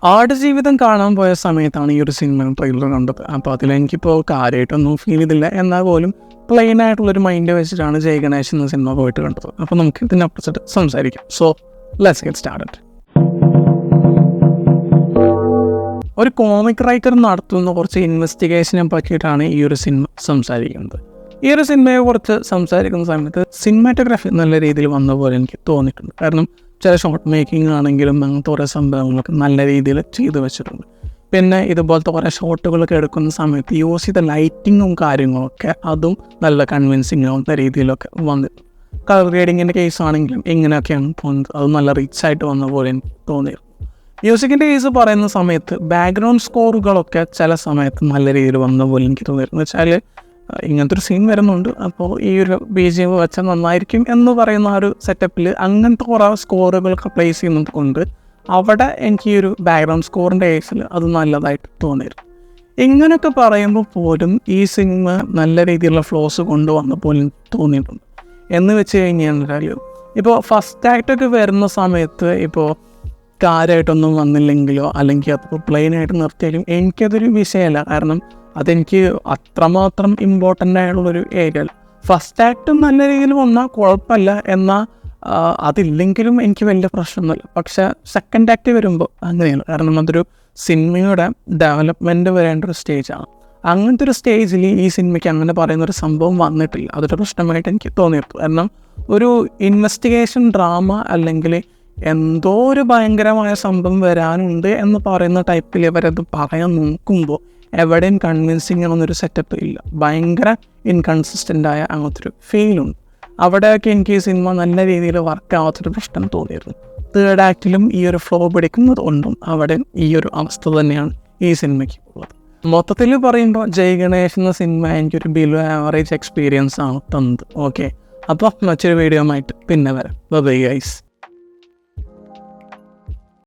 ആടുജീവിതം കാണാൻ പോയ സമയത്താണ് ഈ ഒരു സിനിമ ട്രെയിലർ കണ്ടത്. അപ്പോൾ അതിലെനിക്കിപ്പോൾ കാര്യമായിട്ടൊന്നും ഫീൽ ചെയ്തില്ല. എന്നാൽ പോലും പ്ലെയിൻ ആയിട്ടുള്ളൊരു മൈൻഡ് വെച്ചിട്ടാണ് ജയ് ഗണേഷ് എന്ന സിനിമ പോയിട്ട് കണ്ടത്. അപ്പോൾ നമുക്ക് ഇതിനെക്കുറിച്ചിട്ട് സംസാരിക്കാം. So let's get started. ഒരു കോമിക് റൈറ്റർ നടത്തുന്ന കുറച്ച് ഇൻവെസ്റ്റിഗേഷനെ പറ്റിയിട്ടാണ് ഈ ഒരു സിനിമ സംസാരിക്കുന്നത്. ഈ ഒരു സിനിമയെക്കുറിച്ച് സംസാരിക്കുന്ന സമയത്ത് സിനിമാറ്റോഗ്രാഫി നല്ല രീതിയിൽ വന്ന പോലെ എനിക്ക് തോന്നിയിട്ടുണ്ട്. കാരണം ചില ഷോർട്ട് മേക്കിംഗ് ആണെങ്കിലും അങ്ങനത്തെ കുറേ സംഭവങ്ങളൊക്കെ നല്ല രീതിയിൽ ചെയ്തു വെച്ചിട്ടുണ്ട്. പിന്നെ ഇതുപോലത്തെ കുറേ ഷോട്ടുകളൊക്കെ എടുക്കുന്ന സമയത്ത് യൂസ് ചെയ്ത ലൈറ്റിങ്ങും കാര്യങ്ങളൊക്കെ അതും നല്ല കൺവിൻസിങ് ആവുന്ന രീതിയിലൊക്കെ വന്നിട്ടുണ്ട്. കളർ ഗ്രേഡിങ്ങിൻ്റെ കേസ് ആണെങ്കിലും ഇങ്ങനെയൊക്കെയാണ് തോന്നുന്നത്. അത് നല്ല റിച്ച് ആയിട്ട് വന്ന പോലെ എനിക്ക് തോന്നിയിരുന്നു. മ്യൂസിക്കിൻ്റെ കേസ് പറയുന്ന സമയത്ത് ബാക്ക്ഗ്രൗണ്ട് സ്കോറുകളൊക്കെ ചില സമയത്ത് നല്ല രീതിയിൽ വന്ന പോലെ എനിക്ക് തോന്നിയിരുന്നു. വെച്ചാൽ ഇങ്ങനത്തെ ഒരു സീൻ വരുന്നുണ്ട്, അപ്പോൾ ഈ ഒരു BGM വെച്ചാൽ നന്നായിരിക്കും എന്ന് പറയുന്ന ആ ഒരു സെറ്റപ്പിൽ അങ്ങനത്തെ കുറേ സ്കോറുകളൊക്കെ പ്ലേസ് ചെയ്യുന്നത് കൊണ്ട് അവിടെ എനിക്ക് ഈ ഒരു ബാക്ക്ഗ്രൗണ്ട് സ്കോറിൻ്റെ കേസിൽ അത് നല്ലതായിട്ട് തോന്നിയിരുന്നു. ഇങ്ങനെയൊക്കെ പറയുമ്പോൾ പോലും ഈ സിനിമ നല്ല രീതിയിലുള്ള ഫ്ലോസ് കൊണ്ടുവന്ന പോലും തോന്നിയിട്ടുണ്ട്. എന്ന് വെച്ച് കഴിഞ്ഞാൽ ഇപ്പോൾ ഫസ്റ്റ് ആക്റ്റൊക്കെ വരുന്ന സമയത്ത് ഇപ്പോൾ കാര്യമായിട്ടൊന്നും വന്നില്ലെങ്കിലോ അല്ലെങ്കിൽ അതിപ്പോൾ പ്ലെയിനായിട്ട് നിർത്തിയാലും എനിക്കതൊരു വിഷയമല്ല. കാരണം അതെനിക്ക് അത്രമാത്രം ഇമ്പോർട്ടൻ്റ് ആയിട്ടുള്ളൊരു ഏരിയ. ഫസ്റ്റ് ആക്ട് നല്ല രീതിയിൽ വന്നാൽ കുഴപ്പമില്ല, എന്നാൽ അതില്ലെങ്കിലും എനിക്ക് വലിയ പ്രശ്നമൊന്നുമില്ല. പക്ഷേ സെക്കൻഡ് ആക്ട് വരുമ്പോൾ അങ്ങനെയാണ്. കാരണം അതൊരു സിനിമയുടെ ഡെവലപ്മെൻറ്റ് വരേണ്ട ഒരു സ്റ്റേജാണ്. അങ്ങനത്തെ ഒരു സ്റ്റേജിൽ ഈ സിനിമയ്ക്ക് അങ്ങനെ പറയുന്നൊരു സംഭവം വന്നിട്ടില്ല. അതൊരു പ്രശ്നമായിട്ട് എനിക്ക് തോന്നിയിരുന്നു. കാരണം ഒരു ഇൻവെസ്റ്റിഗേഷൻ ഡ്രാമ അല്ലെങ്കിൽ എന്തോ ഒരു ഭയങ്കരമായ സംഭവം വരാനുണ്ട് എന്ന് പറയുന്ന ടൈപ്പിൽ ഇവരത് പറയാൻ നോക്കുമ്പോൾ എവിടെയും കൺവിൻസിങ് ആവുന്നൊരു സെറ്റപ്പ് ഇല്ല. ഭയങ്കര ഇൻകൺസിസ്റ്റൻ്റായ അങ്ങനത്തെ ഒരു ഫീലുണ്ട്. അവിടെയൊക്കെ എനിക്ക് ഈ സിനിമ നല്ല രീതിയിൽ വർക്ക് ആവാത്തൊരു പ്രശ്നം തോന്നിയിരുന്നു. തേർഡ് ആക്റ്റിലും ഈ ഒരു ഫ്ലോ പിടിക്കുന്നത് കൊണ്ടും അവിടെ ഈ ഒരു അവസ്ഥ തന്നെയാണ് ഈ സിനിമയ്ക്ക് ഉള്ളത്. മൊത്തത്തിൽ പറയുമ്പോൾ ജയ് ഗണേഷ് എന്ന സിനിമ എനിക്കൊരു ബിലോ ആവറേജ് എക്സ്പീരിയൻസ് ആണ് തന്നത്. ഓക്കെ, അപ്പോൾ മറ്റൊരു വീഡിയോ ആയിട്ട് പിന്നെ വരാം. Bye guys.